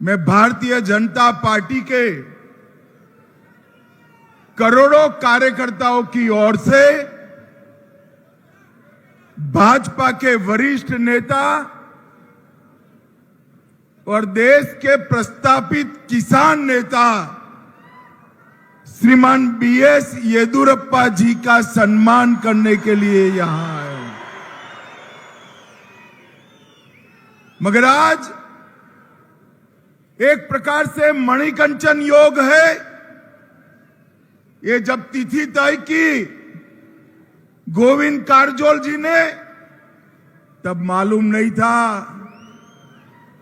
मैं भारतीय जनता पार्टी के करोड़ों कार्यकर्ताओं की ओर से भाजपा के वरिष्ठ नेता और देश के प्रस्तापित किसान नेता श्रीमान बीएस येदियुरप्पा जी का सम्मान करने के लिए यहां आए हूं। मगर आज एक प्रकार से मणिकंचन योग है। ये जब तिथि तय की गोविंद कारजोल जी ने, तब मालूम नहीं था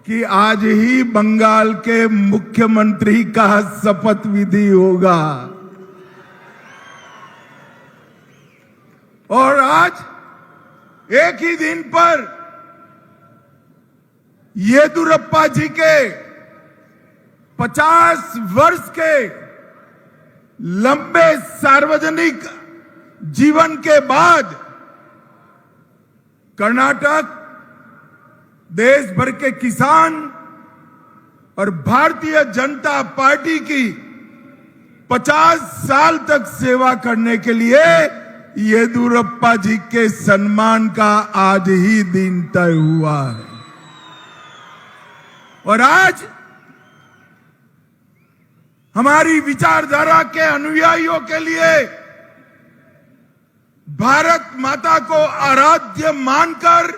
कि आज ही बंगाल के मुख्यमंत्री का शपथ विधि होगा। और आज एक ही दिन पर येदियुरप्पा जी के 50 वर्ष के लंबे सार्वजनिक जीवन के बाद कर्नाटक, देश भर के किसान और भारतीय जनता पार्टी की 50 साल तक सेवा करने के लिए येदियुरप्पा जी के सम्मान का आज ही दिन तय हुआ है। और आज हमारी विचारधारा के अनुयायियों के लिए भारत माता को आराध्य मानकर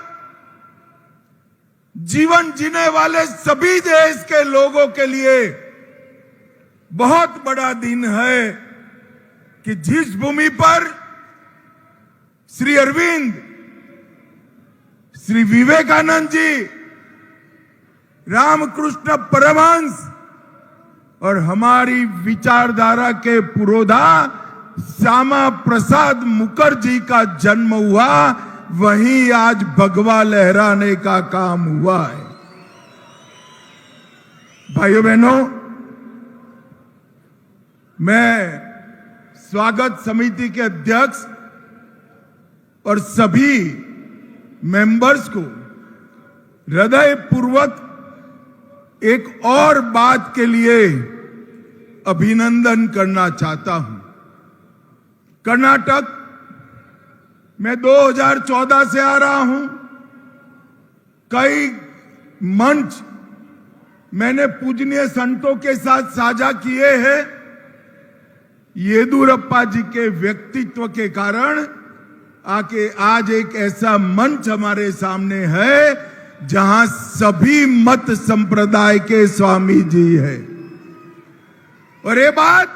जीवन जीने वाले सभी देश के लोगों के लिए बहुत बड़ा दिन है कि जिस भूमि पर श्री अरविंद, श्री विवेकानंद जी, रामकृष्ण परमहंस और हमारी विचारधारा के पुरोधा श्यामा प्रसाद मुखर्जी का जन्म हुआ, वहीं आज भगवा लहराने का काम हुआ है। भाइयों बहनों, मैं स्वागत समिति के अध्यक्ष और सभी मेंबर्स को हृदयपूर्वक एक और बात के लिए अभिनंदन करना चाहता हूं। कर्नाटक मैं 2014 से आ रहा हूं। कई मंच मैंने पूजनीय संतों के साथ साझा किए हैं। येदियुरप्पा जी के व्यक्तित्व के कारण आके आज एक ऐसा मंच हमारे सामने है जहां सभी मत संप्रदाय के स्वामी जी है। और ये बात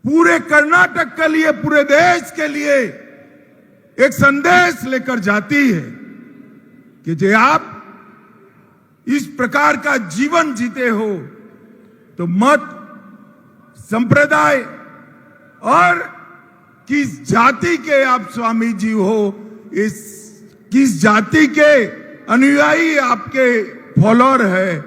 पूरे कर्नाटक के लिए, पूरे देश के लिए एक संदेश लेकर जाती है कि जो आप इस प्रकार का जीवन जीते हो तो मत, संप्रदाय और किस जाति के आप स्वामी जी हो, इस किस जाति के अनुयायी आपके फॉलोअर है,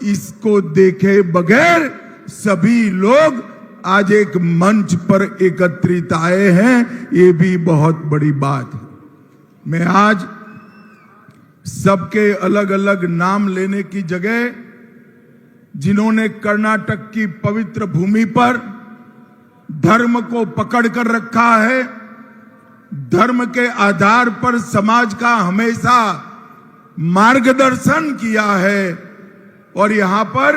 इसको देखे बगैर सभी लोग आज एक मंच पर एकत्रित आए हैं। ये भी बहुत बड़ी बात है। मैं आज सबके अलग अलग नाम लेने की जगह जिन्होंने कर्नाटक की पवित्र भूमि पर धर्म को पकड़ कर रखा है, धर्म के आधार पर समाज का हमेशा मार्गदर्शन किया है और यहां पर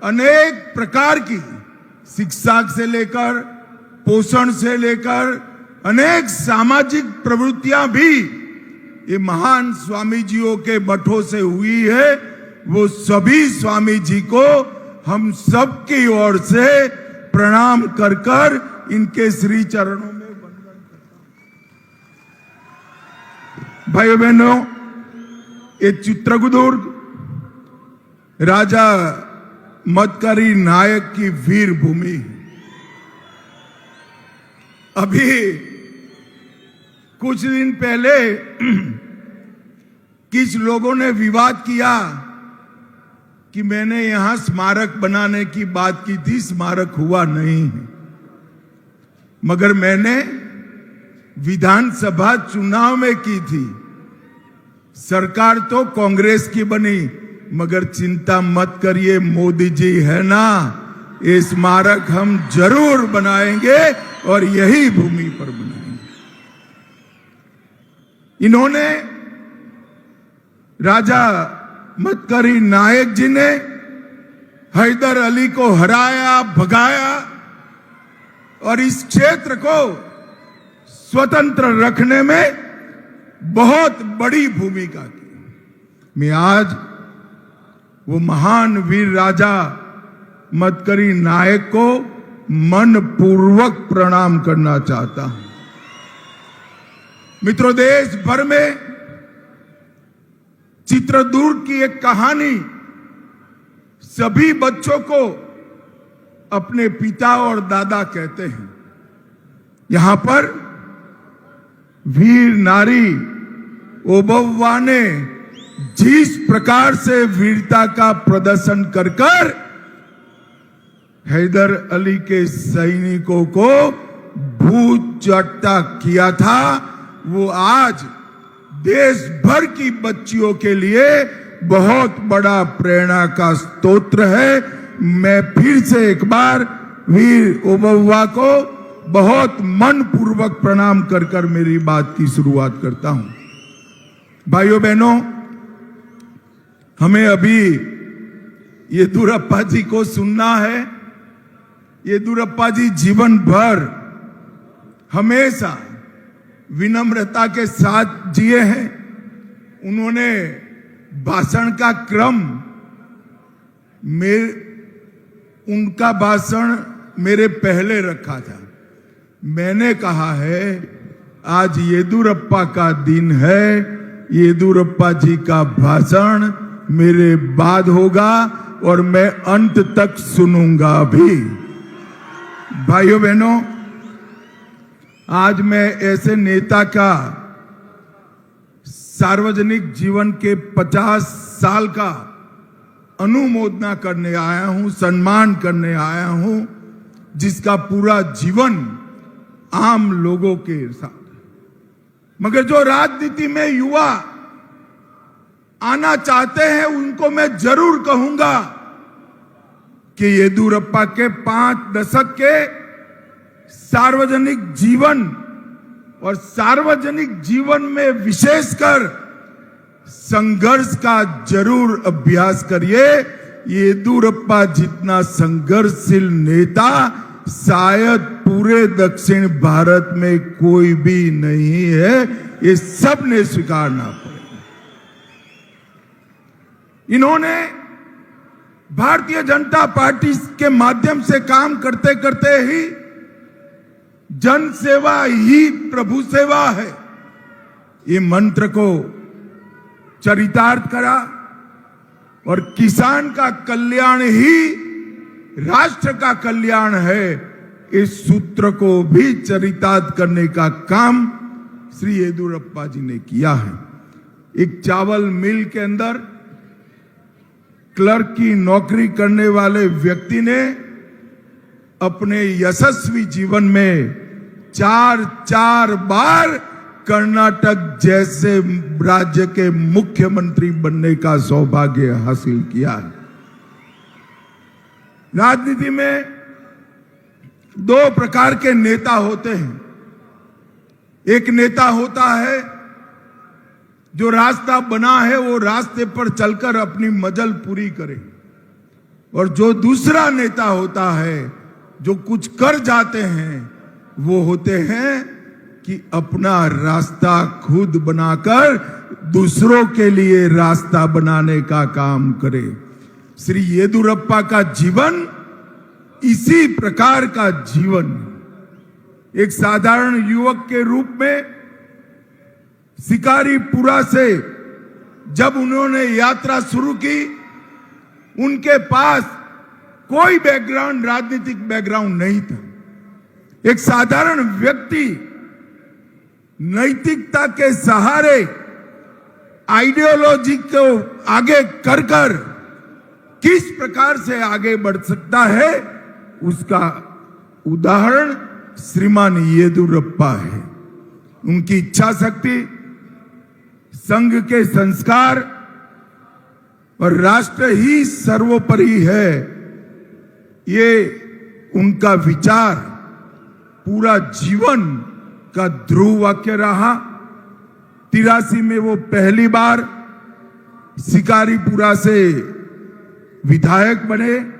अनेक प्रकार की शिक्षा से लेकर, पोषण से लेकर अनेक सामाजिक प्रवृत्तियां भी ये महान स्वामी जियों के मठों से हुई है। वो सभी स्वामी जी को हम सब की ओर से प्रणाम कर कर इनके श्री चरणों में वंदन करता हूं। भाइयों बहनों, ये चित्रदुर्ग राजा मदकरी नायक की वीर भूमि। अभी कुछ दिन पहले कुछ लोगों ने विवाद किया कि मैंने यहां स्मारक बनाने की बात की थी, स्मारक हुआ नहीं। मगर मैंने विधानसभा चुनाव में की थी। सरकार तो कांग्रेस की बनी, मगर चिंता मत करिए, मोदी जी है ना, ये स्मारक हम जरूर बनाएंगे और यही भूमि पर बनाएंगे। इन्होंने राजा मतकरी नायक जी ने हैदर अली को हराया, भगाया और इस क्षेत्र को स्वतंत्र रखने में बहुत बड़ी भूमिका की। मैं आज वो महान वीर राजा मतकरी नायक को मनपूर्वक प्रणाम करना चाहता हूं। मित्रों, देश भर में चित्रदुर्ग की एक कहानी सभी बच्चों को अपने पिता और दादा कहते हैं। यहां पर वीर नारी ओबव्वा ने जिस प्रकार से वीरता का प्रदर्शन कर कर हैदर अली के सैनिकों को भूत चट्टा किया था, वो आज देश भर की बच्चियों के लिए बहुत बड़ा प्रेरणा का स्तोत्र है। मैं फिर से एक बार वीर ओबव्वा को बहुत मनपूर्वक प्रणाम कर कर मेरी बात की शुरुआत करता हूं। भाइयों बहनों, हमें अभी येदियुरप्पा जी को सुनना है। येदियुरप्पा जी जीवन भर हमेशा विनम्रता के साथ जिए हैं। उन्होंने भाषण का क्रम उनका भाषण मेरे पहले रखा था। मैंने कहा है आज येदियुरप्पा का दिन है, येदियुरप्पा जी का भाषण मेरे बाद होगा और मैं अंत तक सुनूंगा भी। भाइयों बहनों, आज मैं ऐसे नेता का सार्वजनिक जीवन के 50 साल का अनुमोदना करने आया हूं, सम्मान करने आया हूं, जिसका पूरा जीवन आम लोगों के साथ। मगर जो राजनीति में युवा आना चाहते हैं उनको मैं जरूर कहूंगा कि येदियुरप्पा के 5 दशक के सार्वजनिक जीवन और सार्वजनिक जीवन में विशेषकर संघर्ष का जरूर अभ्यास करिए। येदियुरप्पा जितना संघर्षशील नेता शायद पूरे दक्षिण भारत में कोई भी नहीं है, ये सब ने स्वीकारना पड़ेगा। इन्होंने भारतीय जनता पार्टी के माध्यम से काम करते करते ही जन सेवा ही प्रभु सेवा है, ये मंत्र को चरितार्थ करा और किसान का कल्याण ही राष्ट्र का कल्याण है, इस सूत्र को भी चरितार्थ करने का काम श्री येदियुरप्पा जी ने किया है। एक चावल मिल के अंदर क्लर्क की नौकरी करने वाले व्यक्ति ने अपने यशस्वी जीवन में 4 बार कर्नाटक जैसे राज्य के मुख्यमंत्री बनने का सौभाग्य हासिल किया है। राजनीति में 2 प्रकार के नेता होते हैं। एक नेता होता है जो रास्ता बना है वो रास्ते पर चलकर अपनी मंजिल पूरी करे, और जो दूसरा नेता होता है जो कुछ कर जाते हैं वो होते हैं कि अपना रास्ता खुद बनाकर दूसरों के लिए रास्ता बनाने का काम करे। श्री येदियुरप्पा का जीवन इसी प्रकार का जीवन। एक साधारण युवक के रूप में शिकारीपुरा से जब उन्होंने यात्रा शुरू की, उनके पास कोई बैकग्राउंड, राजनीतिक बैकग्राउंड नहीं था। एक साधारण व्यक्ति नैतिकता के सहारे आइडियोलॉजी को आगे कर कर किस प्रकार से आगे बढ़ सकता है, उसका उदाहरण श्रीमान येदियुरप्पा है। उनकी इच्छा शक्ति, संघ के संस्कार, और राष्ट्र ही सर्वोपरि है, ये उनका विचार पूरा जीवन का ध्रुव वाक्य रहा। 83 में वो पहली बार शिकारीपुरा से विधायक बने।